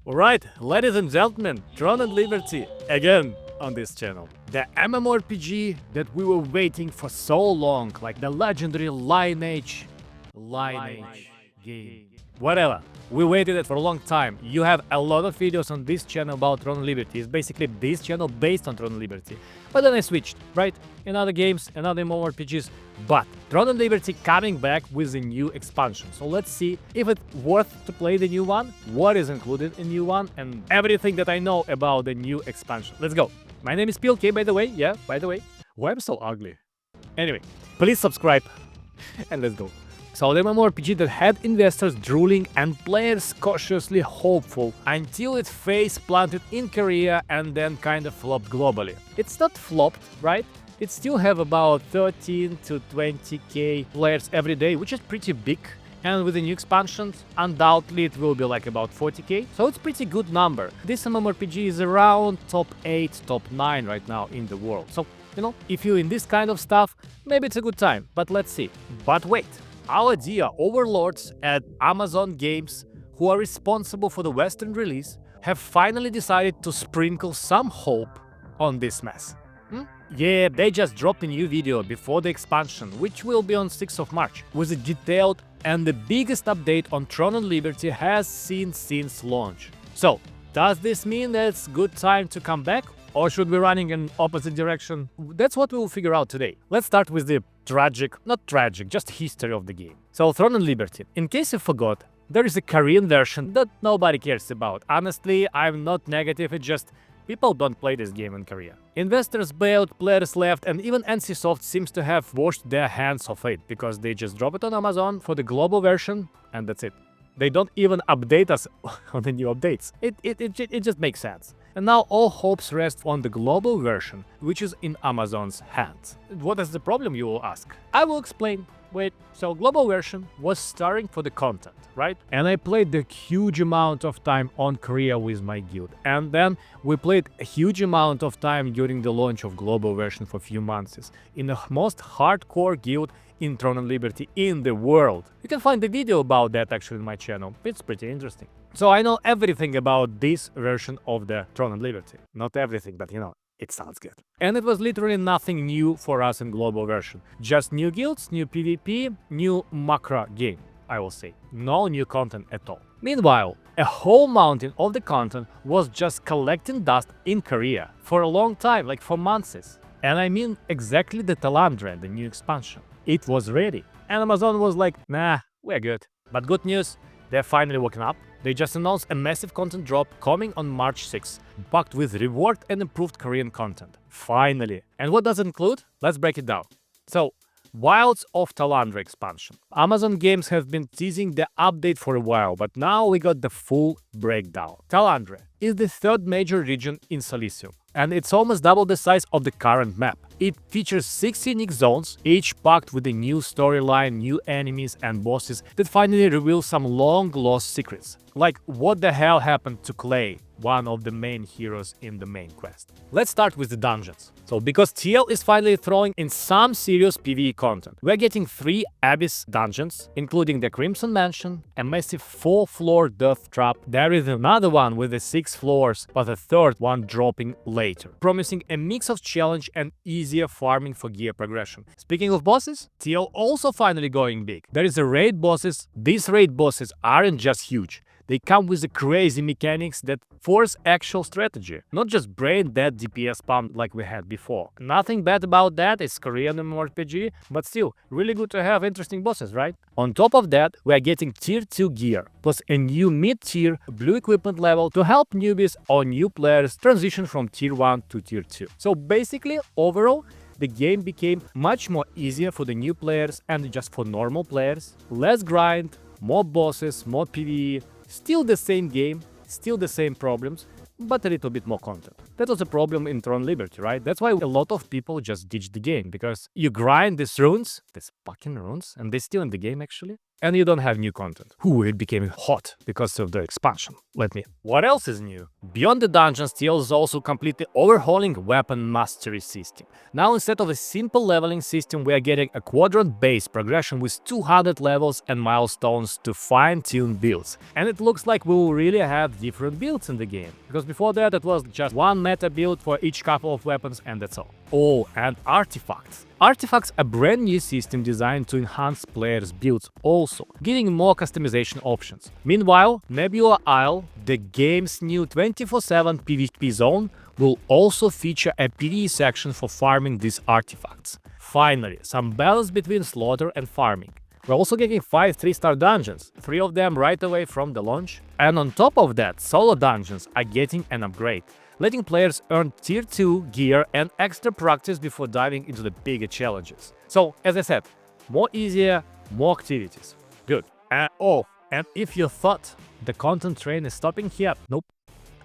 Alright, ladies and gentlemen, Throne and Liberty again on this channel. The MMORPG that we were waiting for so long, like the legendary Lineage game. Whatever. We waited it for a long time. You have a lot of videos on this channel about Throne and Liberty. It's basically this channel based on Throne and Liberty. But then I switched, right? In other games and other MMORPGs. But Throne and Liberty coming back with a new expansion. So let's see if it's worth to play the new one, what is included in new one, and everything that I know about the new expansion. Let's go. My name is PLK, by the way. Yeah, by the way. Why am I so ugly? Anyway, please subscribe and let's go. So the MMORPG that had investors drooling and players cautiously hopeful until it face planted in Korea and then kind of flopped globally. It's not flopped, right? It still have about 13 to 20k players every day, which is pretty big. And with the new expansions, undoubtedly it will be like about 40k. So it's pretty good number. This MMORPG is around top 8, top 9 right now in the world. So, you know, if you're in this kind of stuff, maybe it's a good time. But let's see. But wait. Our dear overlords at Amazon Games, who are responsible for the Western release, have finally decided to sprinkle some hope on this mess. Yeah, they just dropped a new video before the expansion, which will be on 6th of March, with a detailed and the biggest update on Throne and Liberty has seen since launch. So, does this mean that it's good time to come back? Or should we be running in opposite direction? That's what we will figure out today. Let's start with the not tragic, just history of the game. So Throne and Liberty. In case you forgot, there is a Korean version that nobody cares about. Honestly, I'm not negative, it's just people don't play this game in Korea. Investors bailed, players left, and even NCSoft seems to have washed their hands of it, because they just drop it on Amazon for the global version, and that's it. They don't even update us on the new updates. It just makes sense. And now all hopes rest on the global version, which is in Amazon's hands. What is the problem, you will ask? I will explain. Wait, so global version was starting for the content, right? And I played the huge amount of time on Korea with my guild. And then we played a huge amount of time during the launch of global version for a few months in the most hardcore guild in Throne and Liberty in the world. You can find the video about that actually in my channel. It's pretty interesting. So I know everything about this version of the Throne and Liberty. Not everything, but you know, it sounds good. And it was literally nothing new for us in global version. Just new guilds, new PvP, new macro game, I will say. No new content at all. Meanwhile, a whole mountain of the content was just collecting dust in Korea for a long time, like for months. And I mean exactly the Talandre, the new expansion. It was ready. And Amazon was like, nah, we're good. But good news, they're finally waking up. They just announced a massive content drop coming on March 6th, packed with reward and improved Korean content. Finally. And what does it include? Let's break it down. So, Wilds of Talandre expansion. Amazon Games have been teasing the update for a while, but now we got the full breakdown. Talandre is the third major region in Silesium, and it's almost double the size of the current map. It features 6 unique zones, each packed with a new storyline, new enemies and bosses that finally reveal some long-lost secrets. Like what the hell happened to Clay, one of the main heroes in the main quest. Let's start with the dungeons. So because TL is finally throwing in some serious PvE content, we're getting 3 Abyss dungeons, including the Crimson Mansion, a massive 4-floor Death Trap. There is another one with the 6 floors, but a third one dropping later, promising a mix of challenge and easier farming for gear progression. Speaking of bosses, TL also finally going big. There is a raid bosses. These raid bosses aren't just huge. They come with the crazy mechanics that force actual strategy, not just brain-dead DPS spam like we had before. Nothing bad about that, it's Korean MMORPG, but still, really good to have interesting bosses, right? On top of that, we are getting Tier 2 gear, plus a new mid-tier blue equipment level to help newbies or new players transition from Tier 1 to Tier 2. So basically, overall, the game became much more easier for the new players and just for normal players. Less grind, more bosses, more PvE. Still the same game, still the same problems, but a little bit more content. That was a problem in Tron Liberty, right? That's why a lot of people just ditch the game, because you grind these runes, these fucking runes, and they're still in the game actually, and you don't have new content. Ooh, it became hot because of the expansion. What else is new? Beyond the dungeons, TL is also completely overhauling weapon mastery system. Now instead of a simple leveling system, we are getting a quadrant-based progression with 200 levels and milestones to fine-tune builds. And it looks like we will really have different builds in the game, because before that it was just one meta build for each couple of weapons and that's all. Oh, and artifacts. Artifacts, a brand new system designed to enhance players' builds also, giving more customization options. Meanwhile, Nebula Isle, the game's new 24/7 PvP zone, will also feature a PvE section for farming these artifacts. Finally, some balance between slaughter and farming. We're also getting 5 3-star dungeons, 3 of them right away from the launch. And on top of that, solo dungeons are getting an upgrade, letting players earn tier 2 gear and extra practice before diving into the bigger challenges. So, as I said, more easier, more activities. Good. And if you thought the content train is stopping here, nope.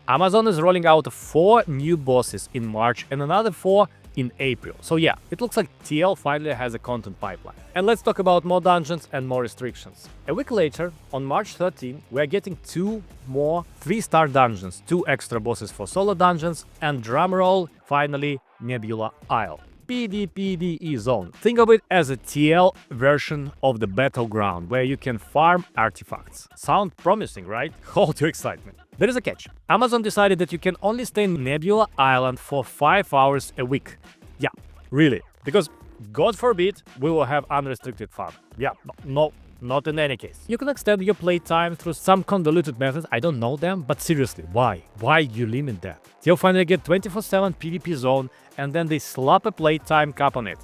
Amazon is rolling out 4 new bosses in March and another 4 in April. So yeah, it looks like TL finally has a content pipeline. And let's talk about more dungeons and more restrictions. A week later, on March 13, we are getting 2 more 3-star dungeons, 2 extra bosses for solo dungeons, and drumroll, finally, Nebula Isle. PvPvE zone. Think of it as a TL version of the battleground, where you can farm artifacts. Sound promising, right? Hold your excitement. There is a catch. Amazon decided that you can only stay in Nebula Island for 5 hours a week. Yeah, really. Because, God forbid, we will have unrestricted fun. Yeah, no, not in any case. You can extend your playtime through some convoluted methods, I don't know them, but seriously, why? Why you limit that? You'll finally get 24/7 PvP zone, and then they slap a playtime cap on it.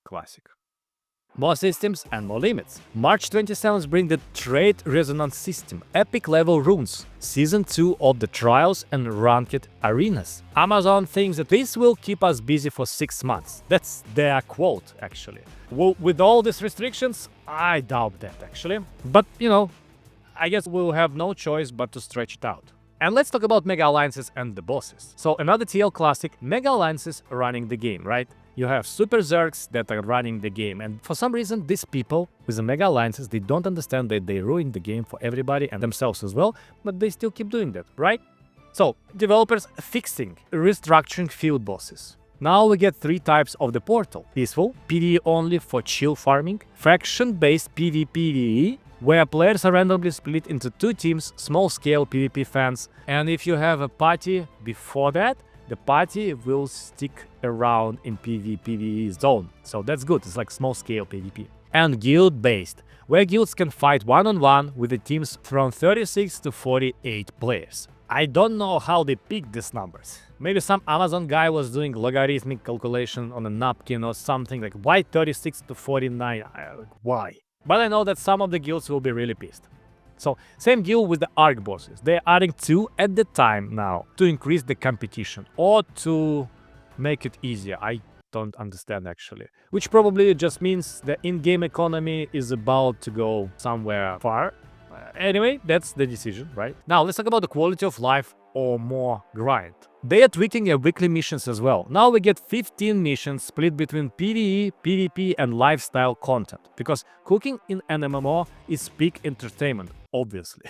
Classic. More systems and more limits. March 27th bring the Trade Resonance system, epic level runes, Season 2 of the Trials and Ranked Arenas. Amazon thinks that this will keep us busy for 6 months. That's their quote, actually. Well, with all these restrictions, I doubt that, actually. But, you know, I guess we'll have no choice but to stretch it out. And let's talk about Mega Alliances and the bosses. So another TL classic, Mega Alliances running the game, right? You have Super Zergs that are running the game, and for some reason these people with the Mega Alliances, they don't understand that they ruined the game for everybody and themselves as well, but they still keep doing that, right? So, developers fixing, restructuring field bosses. Now we get 3 types of the portal. Peaceful, PvE only for chill farming, faction-based PvPvE, where players are randomly split into 2 teams, small-scale PvP fans, and if you have a party before that, the party will stick around in PvPvE zone. So that's good, it's like small-scale PvP. And guild-based, where guilds can fight one-on-one with the teams from 36 to 48 players. I don't know how they picked these numbers. Maybe some Amazon guy was doing logarithmic calculation on a napkin or something, like why 36 to 49, why? But I know that some of the guilds will be really pissed. So, same deal with the ARC bosses. They're adding 2 at the time now to increase the competition or to make it easier. I don't understand actually. Which probably just means the in-game economy is about to go somewhere far. Anyway, that's the decision, right? Now, let's talk about the quality of life or more grind. They are tweaking their weekly missions as well. Now we get 15 missions split between PvE, PvP and lifestyle content. Because cooking in an MMO is peak entertainment, obviously.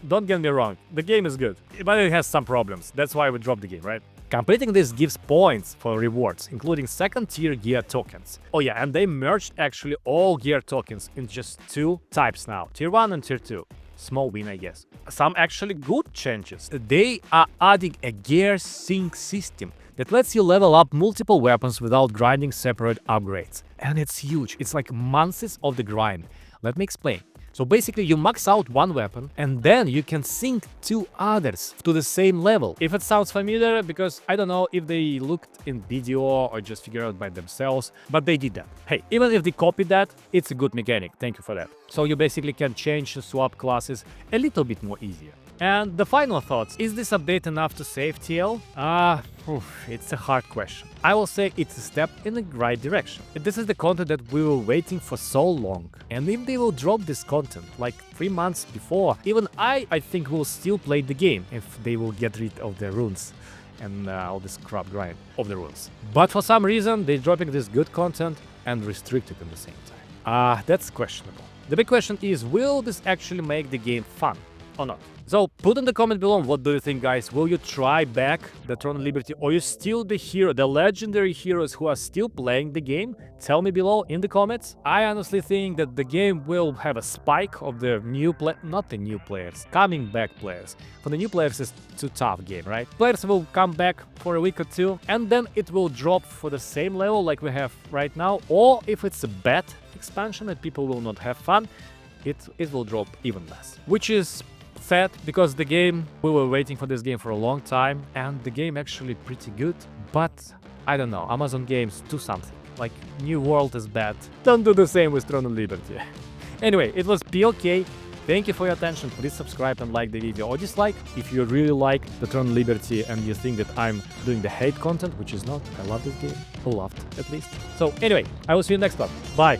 Don't get me wrong, the game is good, but it has some problems. That's why we dropped the game, right? Completing this gives points for rewards, including 2nd tier gear tokens. Oh yeah, and they merged actually all gear tokens in just 2 types now, tier 1 and tier 2. Small win, I guess. Some actually good changes. They are adding a gear sync system that lets you level up multiple weapons without grinding separate upgrades. And it's huge, it's like months of the grind. Let me explain. So basically you max out one weapon and then you can sync 2 others to the same level. If it sounds familiar, because I don't know if they looked in video or just figured out by themselves, but they did that. Hey, even if they copied that, it's a good mechanic, thank you for that. So you basically can change and swap classes a little bit more easier. And the final thoughts, is this update enough to save TL? It's a hard question. I will say it's a step in the right direction. This is the content that we were waiting for so long. And if they will drop this content like 3 months before, even I think will still play the game if they will get rid of the runes and all this crap grind of the rules. But for some reason, they're dropping this good content and restrict it at the same time. That's questionable. The big question is, will this actually make the game fun or not? So put in the comment below, what do you think, guys? Will you try back the Throne of Liberty, or you still the legendary heroes who are still playing the game? Tell me below in the comments. I honestly think that the game will have a spike of the not the new players, coming back players. For the new players, it's too tough game, right? Players will come back for a week or two, and then it will drop for the same level like we have right now. Or if it's a bad expansion and people will not have fun, it will drop even less, which is sad, because the game, we were waiting for this game for a long time, and the game actually pretty good, but I don't know, Amazon Games, do something. Like, New World is bad. Don't do the same with Throne of Liberty. Anyway, it was PLK. Thank you for your attention. Please subscribe and like the video, or dislike if you really like the Throne of Liberty and you think that I'm doing the hate content, which is not. I love this game. I loved, at least. So anyway, I will see you next one. Bye.